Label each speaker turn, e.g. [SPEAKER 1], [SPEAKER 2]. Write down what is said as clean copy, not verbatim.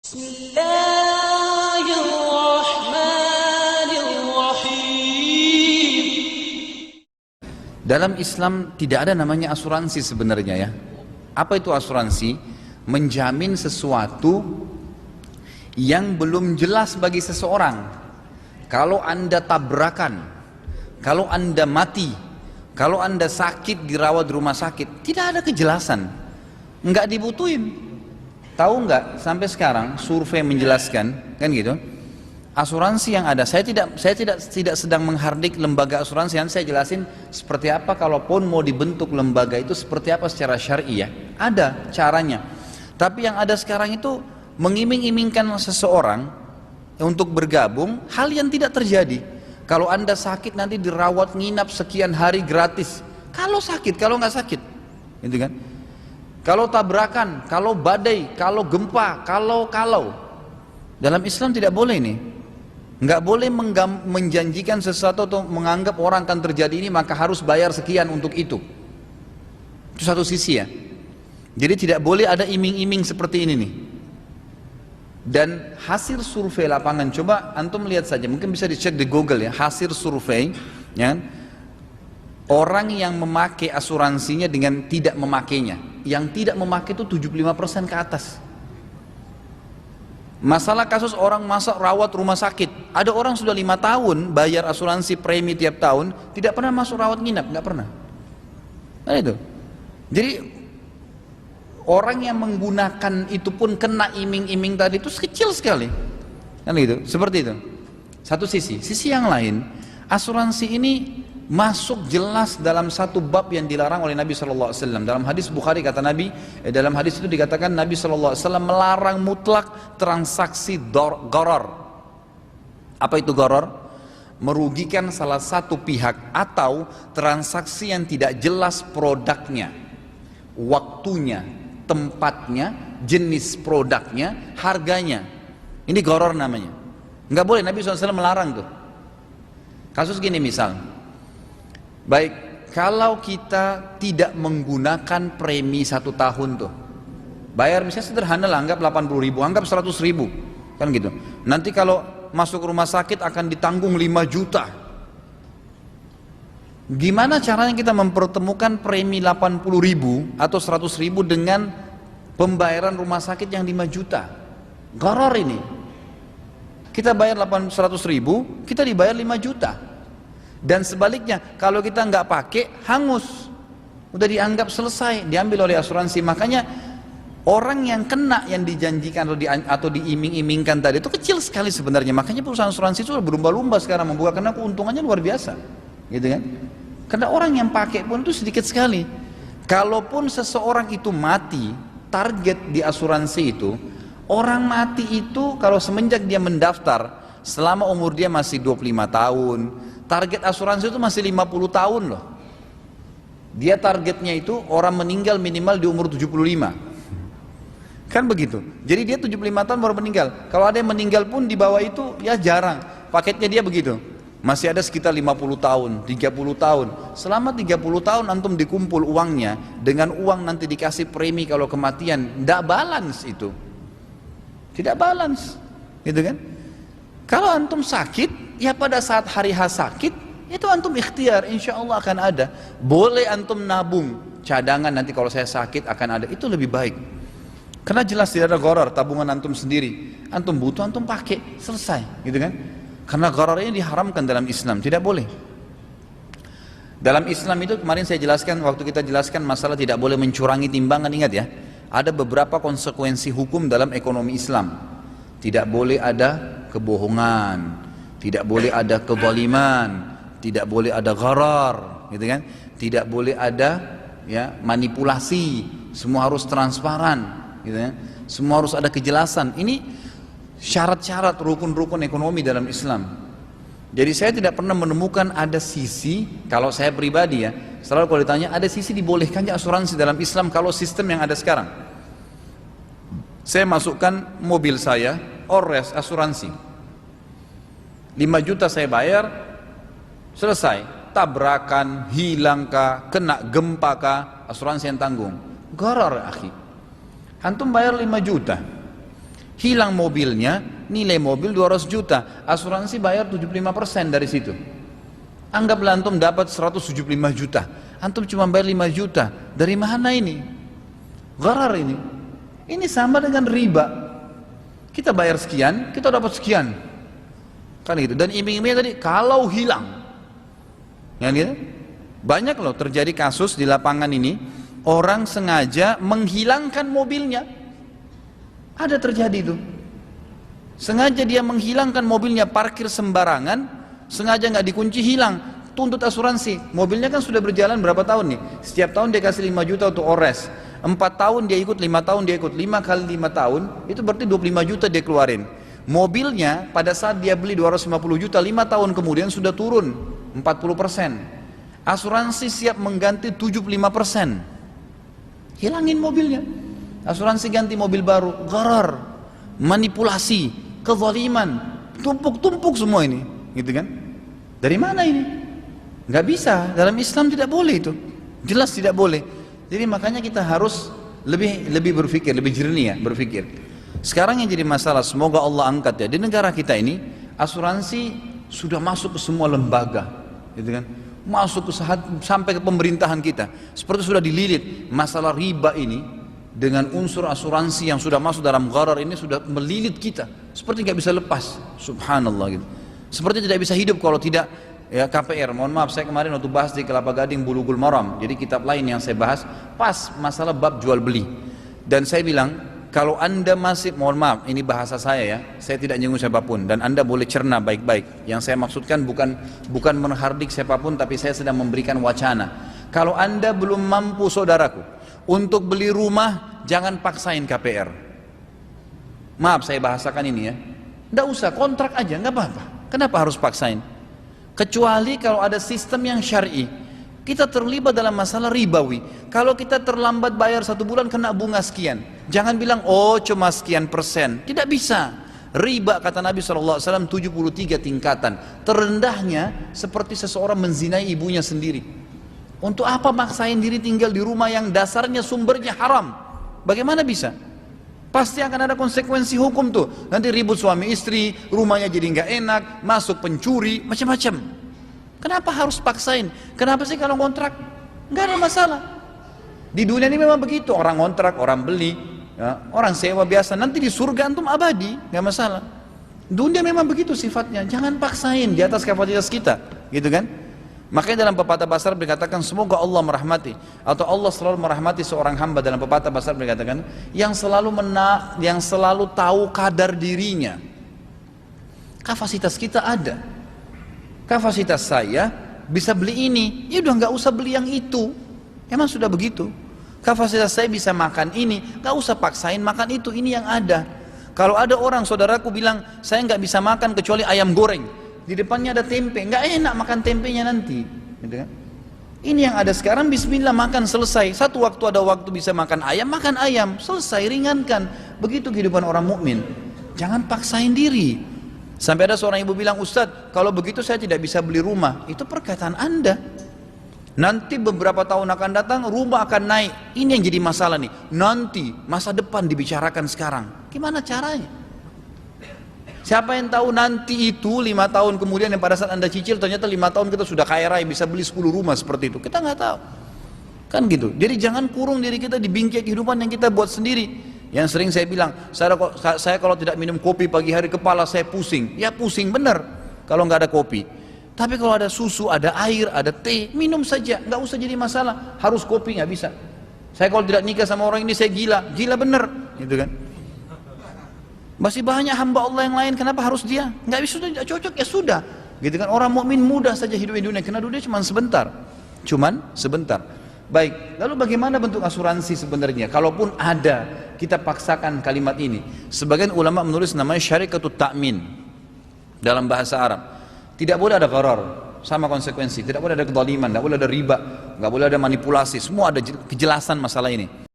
[SPEAKER 1] Bismillahirrahmanirrahim. Dalam Islam tidak ada namanya asuransi sebenarnya ya. Apa itu asuransi? Menjamin sesuatu yang belum jelas bagi seseorang. Kalau Anda tabrakan, kalau Anda mati, kalau Anda sakit dirawat di rumah sakit, tidak ada kejelasan, nggak dibutuhin. Tahu nggak sampai sekarang survei menjelaskan kan gitu, asuransi yang ada, saya tidak sedang menghardik lembaga asuransi, yang saya jelasin seperti apa kalaupun mau dibentuk lembaga itu seperti apa secara syar'i ya, ada caranya. Tapi yang ada sekarang itu mengiming-imingkan seseorang untuk bergabung hal yang tidak terjadi. Kalau Anda sakit nanti dirawat nginap sekian hari gratis. Kalau sakit, kalau nggak sakit, gitu kan? Kalau tabrakan, kalau badai, kalau gempa, kalau dalam Islam tidak boleh ini. Nggak boleh menjanjikan sesuatu atau menganggap orang akan terjadi ini maka harus bayar sekian untuk itu. Itu satu sisi ya. Jadi tidak boleh ada iming-iming seperti ini nih. Dan hasil survei lapangan, coba antum lihat saja, mungkin bisa dicek di Google ya, hasil survei ya, orang yang memakai asuransinya dengan tidak memakainya. Yang tidak memakai itu 75% ke atas. Masalah kasus orang masuk rawat rumah sakit, ada orang sudah 5 tahun bayar asuransi premi tiap tahun, tidak pernah masuk rawat nginap, nggak pernah. Nah itu. Jadi orang yang menggunakan itu pun kena iming-iming tadi itu kecil sekali. Kan gitu, seperti itu. Satu sisi. Sisi yang lain, asuransi ini masuk jelas dalam satu bab yang dilarang oleh Nabi SAW. Dalam hadis Bukhari kata Nabi, dalam hadis itu dikatakan Nabi SAW melarang mutlak transaksi gharar. Apa itu gharar? Merugikan salah satu pihak atau transaksi yang tidak jelas produknya, waktunya, tempatnya, jenis produknya, harganya. Ini gharar namanya. Nggak boleh, Nabi SAW melarang tuh. Kasus gini misal, baik, kalau kita tidak menggunakan premi 1 tahun tuh, bayar misalnya sederhana lah, anggap 80 ribu, anggap 100 ribu, kan gitu. Nanti kalau masuk rumah sakit akan ditanggung 5 juta. Gimana caranya kita mempertemukan premi 80 ribu atau 100 ribu dengan pembayaran rumah sakit yang 5 juta? Gharar ini. Kita bayar 100 ribu, kita dibayar 5 juta. Dan sebaliknya, kalau kita nggak pakai, hangus, udah dianggap selesai, diambil oleh asuransi. Makanya orang yang kena yang dijanjikan atau diiming-imingkan tadi itu kecil sekali sebenarnya. Makanya perusahaan asuransi itu berlumba-lumba sekarang membuka, karena keuntungannya luar biasa, gitu kan? Karena orang yang pakai pun itu sedikit sekali. Kalaupun seseorang itu mati, target di asuransi itu, orang mati itu kalau semenjak dia mendaftar, selama umur dia masih 25 tahun, target asuransi itu masih 50 tahun loh. Dia targetnya itu orang meninggal minimal di umur 75. Kan begitu. Jadi dia 75 tahun baru meninggal. Kalau ada yang meninggal pun di bawah itu ya jarang. Paketnya dia begitu. Masih ada sekitar 50 tahun, 30 tahun. Selama 30 tahun antum dikumpul uangnya, dengan uang nanti dikasih premi kalau kematian, tidak balance itu. Tidak balance. Gitu kan? Kalau antum sakit, ya pada saat hari H sakit, itu antum ikhtiar, insya Allah akan ada. Boleh antum nabung, cadangan nanti kalau saya sakit akan ada, itu lebih baik. Karena jelas tidak ada gharar, tabungan antum sendiri. Antum butuh, antum pakai, selesai, gitu kan? Karena gharar ini diharamkan dalam Islam, tidak boleh. Dalam Islam itu kemarin saya jelaskan, waktu kita jelaskan masalah tidak boleh mencurangi timbangan, ingat ya. Ada beberapa konsekuensi hukum dalam ekonomi Islam. Tidak boleh ada kebohongan, tidak boleh ada kezaliman, tidak boleh ada gharar, gitu kan? Tidak boleh ada ya manipulasi, semua harus transparan, gitu kan? Semua harus ada kejelasan. Ini syarat-syarat rukun-rukun ekonomi dalam Islam. Jadi saya tidak pernah menemukan ada sisi, kalau saya pribadi ya, selalu kalau ditanya ada sisi dibolehkannya asuransi dalam Islam kalau sistem yang ada sekarang. Saya masukkan mobil saya, ores asuransi, 5 juta saya bayar, selesai. Tabrakan, hilang kah, kena gempa kah, asuransi yang tanggung. Gharar akhi. Antum bayar 5 juta, Hilang mobilnya, nilai mobil 200 juta, asuransi bayar 75% dari situ. Anggaplah antum dapat 175 juta, antum cuma bayar 5 juta. Dari mana ini? Gharar ini. Ini sama dengan riba. Kita bayar sekian, kita dapat sekian. Kan gitu. Dan iming-imingnya tadi kalau hilang. Yang gitu. Banyak loh terjadi kasus di lapangan ini, orang sengaja menghilangkan mobilnya. Ada terjadi itu. Sengaja dia menghilangkan mobilnya, parkir sembarangan, sengaja nggak dikunci, hilang, tuntut asuransi. Mobilnya kan sudah berjalan berapa tahun nih? Setiap tahun dia kasih 5 juta untuk ores. 4 tahun dia ikut, 5 tahun dia ikut, 5 kali 5 tahun, itu berarti 25 juta dia keluarin. Mobilnya pada saat dia beli 250 juta, 5 tahun kemudian sudah turun 40%. Asuransi siap mengganti 75%. Hilangin mobilnya. Asuransi ganti mobil baru. Gharar, manipulasi, kezaliman, tumpuk-tumpuk semua ini, gitu kan? Dari mana ini? Nggak bisa, dalam Islam tidak boleh itu. Jelas tidak boleh. Jadi makanya kita harus lebih berpikir, lebih jernih ya berpikir. Sekarang yang jadi masalah, semoga Allah angkat ya, di negara kita ini asuransi sudah masuk ke semua lembaga, gitu kan? Masuk ke sampai ke pemerintahan kita. Seperti sudah dililit masalah riba ini. Dengan unsur asuransi yang sudah masuk dalam gharar ini sudah melilit kita, seperti nggak bisa lepas, subhanallah gitu. Seperti tidak bisa hidup kalau tidak ya KPR. Mohon maaf, saya kemarin waktu bahas di Kelapa Gading Bulughul Maram, jadi kitab lain yang saya bahas pas masalah bab jual beli, dan saya bilang kalau anda masih, mohon maaf ini bahasa saya ya, saya tidak nyinggung siapapun dan anda boleh cerna baik-baik. Yang saya maksudkan bukan menghardik siapapun, tapi saya sedang memberikan wacana. Kalau anda belum mampu saudaraku untuk beli rumah, jangan paksain KPR. Maaf saya bahasakan ini ya. Nggak usah, kontrak aja, nggak apa-apa. Kenapa harus paksain? Kecuali kalau ada sistem yang syar'i. Kita terlibat dalam masalah ribawi. Kalau kita terlambat bayar 1 bulan kena bunga sekian. Jangan bilang, oh cuma sekian persen. Tidak bisa. Riba kata Nabi SAW 73 tingkatan. Terendahnya seperti seseorang menzinai ibunya sendiri. Untuk apa maksain diri tinggal di rumah yang dasarnya sumbernya haram? Bagaimana bisa? Pasti akan ada konsekuensi hukum tuh. Nanti ribut suami istri, rumahnya jadi nggak enak, masuk pencuri, macam-macam. Kenapa harus paksain? Kenapa sih kalau kontrak? Nggak ada masalah. Di dunia ini memang begitu, orang kontrak, orang beli, ya, orang sewa biasa. Nanti di surga antum abadi, nggak masalah. Dunia memang begitu sifatnya. Jangan paksain di atas kapasitas kita, gitu kan? Makanya dalam pepatah Basar dikatakan semoga Allah merahmati atau Allah selalu merahmati seorang hamba. Dalam pepatah Basar dikatakan yang selalu tahu kadar dirinya. Kapasitas kita ada. Kapasitas saya bisa beli ini, ya udah nggak usah beli yang itu. Emang sudah begitu. Kapasitas saya bisa makan ini, nggak usah paksain makan itu. Ini yang ada. Kalau ada orang saudaraku bilang saya nggak bisa makan kecuali ayam goreng. Di depannya ada tempe, nggak enak makan tempenya nanti, gitu kan? Ini yang ada sekarang, bismillah makan selesai. Satu waktu ada waktu bisa makan ayam, selesai, ringankan. Begitu kehidupan orang mukmin. Jangan paksain diri. Sampai ada seorang ibu bilang, Ustadz, kalau begitu saya tidak bisa beli rumah. Itu perkataan Anda. Nanti beberapa tahun akan datang, rumah akan naik. Ini yang jadi masalah nih. Nanti masa depan dibicarakan sekarang. Gimana caranya? Siapa yang tahu nanti itu 5 tahun kemudian yang pada saat anda cicil ternyata 5 tahun kita sudah kaya raya bisa beli 10 rumah seperti itu. Kita nggak tahu. Kan gitu. Jadi jangan kurung diri kita di bingkai kehidupan yang kita buat sendiri. Yang sering saya bilang, saya kalau tidak minum kopi pagi hari kepala saya pusing. Ya pusing bener kalau nggak ada kopi. Tapi kalau ada susu, ada air, ada teh, minum saja. Nggak usah jadi masalah. Harus kopi nggak bisa. Saya kalau tidak nikah sama orang ini saya gila bener, gitu kan? Masih banyak hamba Allah yang lain, kenapa harus dia? Nggak bisa, tidak cocok, ya sudah. Gitu kan, orang mukmin mudah saja hidup di dunia, karena dunia cuma sebentar. Baik, lalu bagaimana bentuk asuransi sebenarnya? Kalaupun ada, kita paksakan kalimat ini. Sebagian ulama menulis namanya syarikatut ta'min dalam bahasa Arab. Tidak boleh ada gharar, sama konsekuensi. Tidak boleh ada kezaliman, tidak boleh ada riba, nggak boleh ada manipulasi. Semua ada kejelasan masalah ini.